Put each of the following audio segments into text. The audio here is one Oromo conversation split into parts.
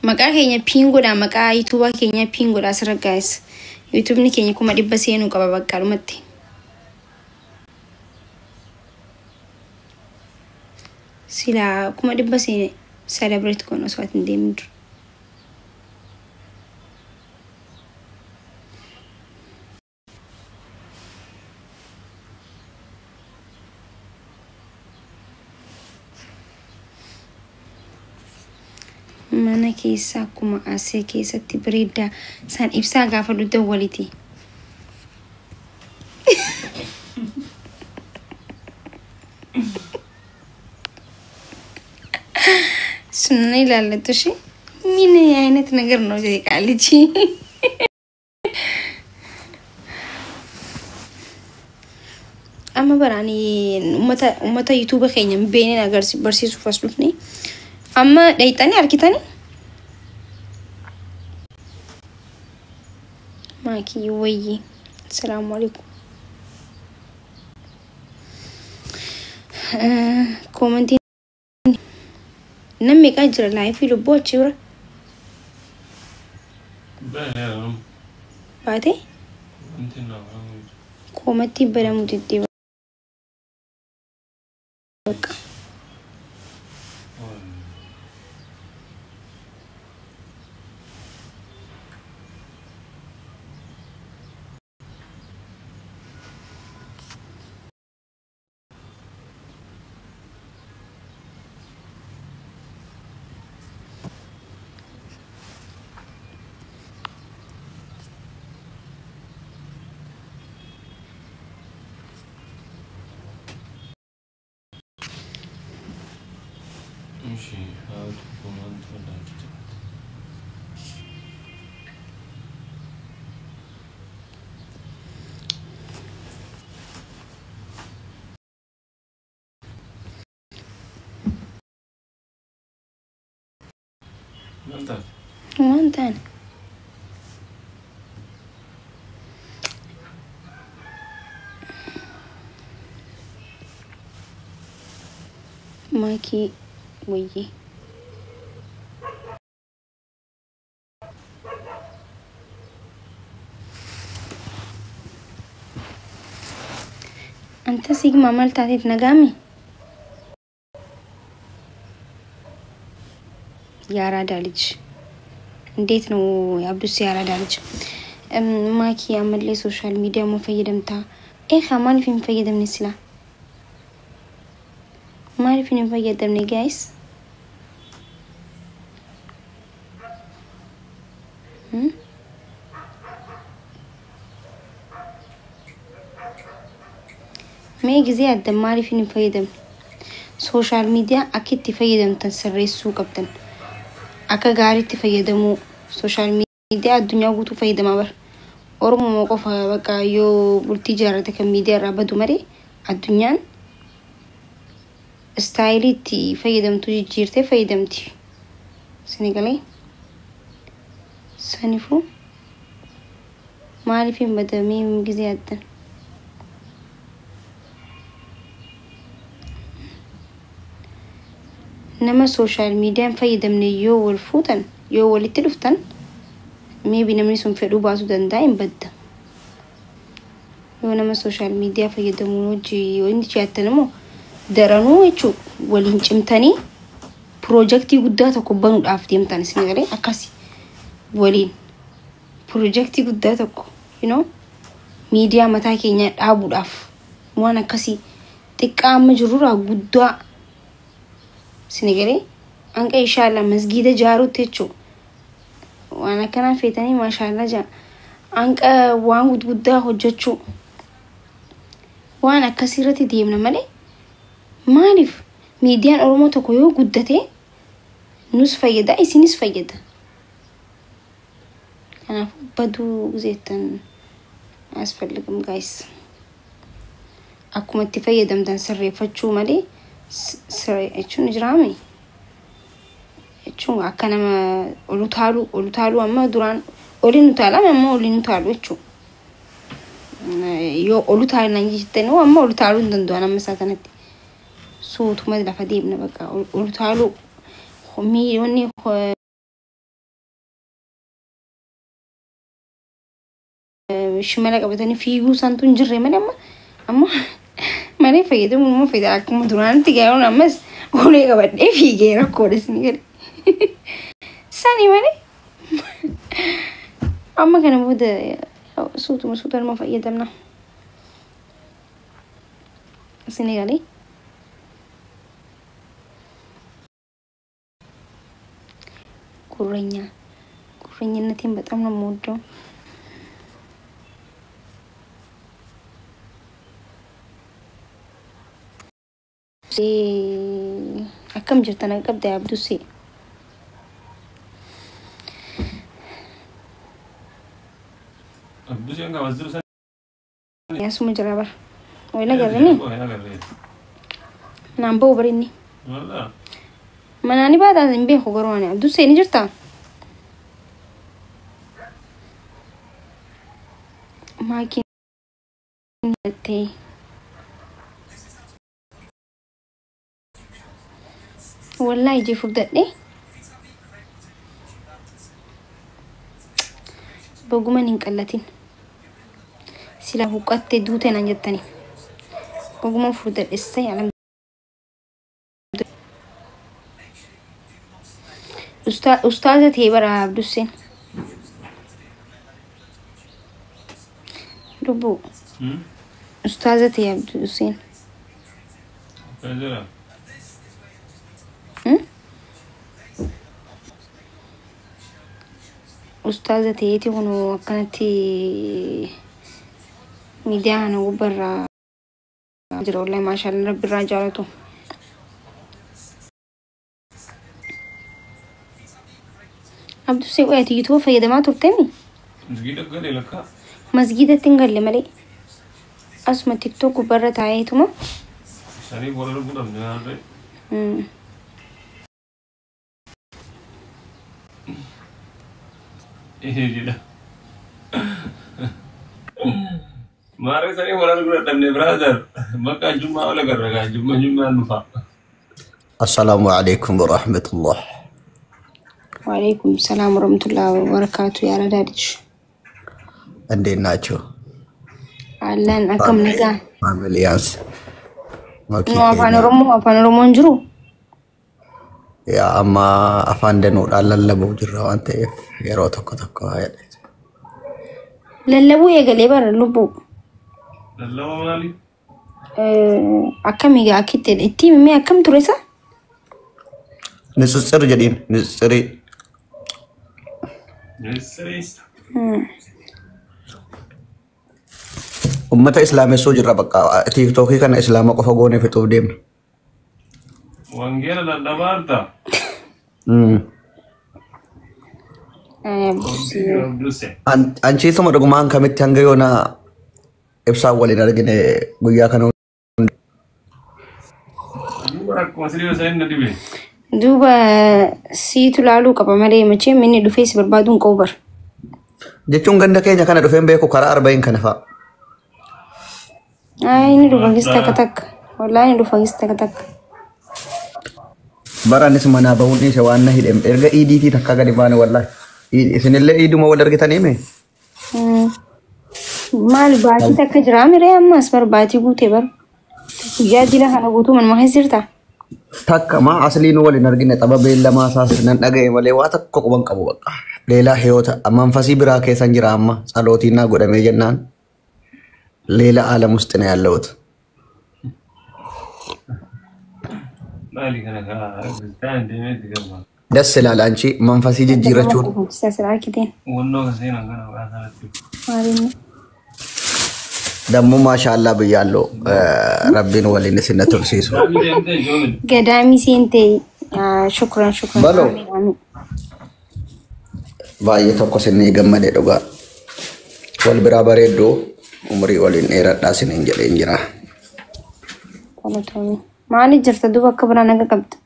maqaa keenya pingoodha maqaa YouTube keenya pingoodha asirra guys YouTube ni keenya kuma dhibba seenuu qaba bakka lumatti sila kuma dhibba seene celebrate kono so atin deemdu mana keessa kuma asee keessatti bareeda san ibsaa gaafa dhudda waliti sunna ilaalatu shi mine aynet ነገር ነው ቃልጂ amma barani ummata YouTube keenya beenen agarsi barsiisu fasdufni amma dhaytani arkitani maaki wayyi assalamu alaykum comment nammi ka jira live lu bochira bana baate comment bana muddi She had woman to that. Mantan. Maki wayyi anta sigma maltatit nagami yara dalij እንዴት ነው ያብዱስ ያራ dalij ማኪ አመለ ሶሻል ሚዲያ መፈየደምታ ከማን ፊልም ፈየደም ንስላ ማሪ ፊልም ፈየደም ነ ጋይስ ما جزء الدماري فين فايدم سوشيال ميديا أكيد تفايدم تنسرسو قبضن أكا غاري تفايدمو سوشيال ميديا الدنيا قوتو فايدم أبر أورمو موقفها بقى يو بالتجارة كميديا رابدو مري الدنيا ستايلي تفايدم تجي جيرتي فايدمتي سنغالي سنفو مالي فين بدمي مجزي الدن نما سوشيال ميديا فايدة من يو والفوتن يو والتلفتن ميبي نمنيسون فعلو باسو دايم بدا يو نما سوشيال ميديا فايدة منوجي وإنتي جاتنمو درانو يشو والينجمتاني بروجكتي قداتا كوبانو العافدي متاني سنغالي أكاسي والين بروجكتي قداتا كو you know ميديا متاكي نيات عابو العاف وانا كاسي تكا مجرورا قدا سنغالي أنك إن شاء الله مسجد جارو تيجو وأنا كنا فيتني ما شاء الله جا أنك وان قد هجتشو وأنا كسيرتي ديمنا مالي ما أعرف ميديان أرومو تكويو قدتي نصف يدا إيسي نصف يدا أنا بدو زيتن أسفل لكم guys أكو متفيدا مدن سري فتشو مالي سري اتشو نجرامي اتشو أكنا ما أولو أما دوران أولي نتالو أما أولي نتالو اتشو يو أولو تالو نجي جتنو أما أولو تالو ندندو أنا مساتنتي صوت ما دلفا ديبنا بقى أولو تالو خمي وني shimala qabatanii fiiguu santu hin jirre malee amma malee fayyadamu immoo fayyada akkuma duraanitti gaayoon ammas olee qabadhee fiigee rakkoodha isin gadi sani malee amma kana booda suutaan ma fayyadamna isin gadi kurrenyነቴን በጣም ነው የምወደው akkam jirtan qabda abdusi anga wazir san ya sumu jarabar wala garani nambo barini wala manani bada zimbe khogorwane abdusi ni jirta makin te والله يجي فردني بقومن إنقلتين سلا وقت دوتين أنجتني بقومن فردن إسي على أستاذة هيبر عبد السين ربو أستاذة عبد السين أستاذة تيتي ونو كانت ميديانا وبرا أجر والله ما شاء الله رب الرجالته عبد السيء تيجي توفى يا دمعة ترتمي مسجدة تنقل لي ملي أسمع تيك توك وبرا تعيتما سري ولا ربنا من هذا مارك سري ولا ربنا تمني برادر ما كان جمعة ولا كرّا جمعة نفاق السلام عليكم ورحمة الله وعليكم السلام ورحمة الله وبركاته يا ردادش عندي ناتشو أهلاً أكم نجا عامل ياس نو أفان رمو نجرو يا أما أفان دنو لاللبو جرّا وانت يرو تكو هاي لاللبو يقلي بار اللبو لاللبو مالي أكم يجا أكيد التيم مي أكم تريسا نسسر جدين نسسري أمة إسلام سوجر بقى تيك توكي كان إسلام قفقوني في توبديم وانجيلا لدبارتا Anchi itu madugumaan kamitti hanga yoona ibsaa waliin argine guyyaa kana duuba siitu laaluu qaba malee machi minni dhufee si barbaaduun qoobar jechuun ganda keenya kana dhufeen beeku karaa 40 kana fa'a inni dhufa gis takka wallahi inni dhufa gis takka baranis mana bahun isa waan na hidhem erga EDT takka gadi baane wallahi isinillee iduma wal argitanii mee maal baatii takka jira miree ammas barbaatii guutee bar guyyaa dila kana guutuu man maha sirta takka ma asliin waliin argine xaba beellamaa isaas nan dhagaye malee waa takka quban qabu bakka leelaa heyoota amman fasii biraa keessan jira amma salootiin naa godhamee jennaan leela aalam ውስጥ ነው ያለሁት ደስ ይላል አንቺ መንፈሲ ጅጅረቹን ደሞ ማሻአላ ብያለሁ ረቢን ወሊን ሲነቱርሲሱ ገዳሚ ሲንቴ ሹክራን በሎ ባየ ተቆሰኔ ገመደ ዶጋ ወል ብራ በሬዶ umri waliin dheeradhaa sinin jedheen jira. Maaliif jirta duuba akka biraan naga qabda?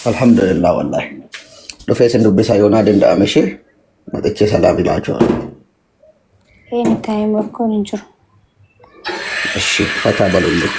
Alhamdulillah wallahi. Dhufee sin dubbisaa yoonaa danda'ame ishee matichee salaam ilaachuudha. Taa'ee rakkoon hin jiru. Ishi fataa balullee.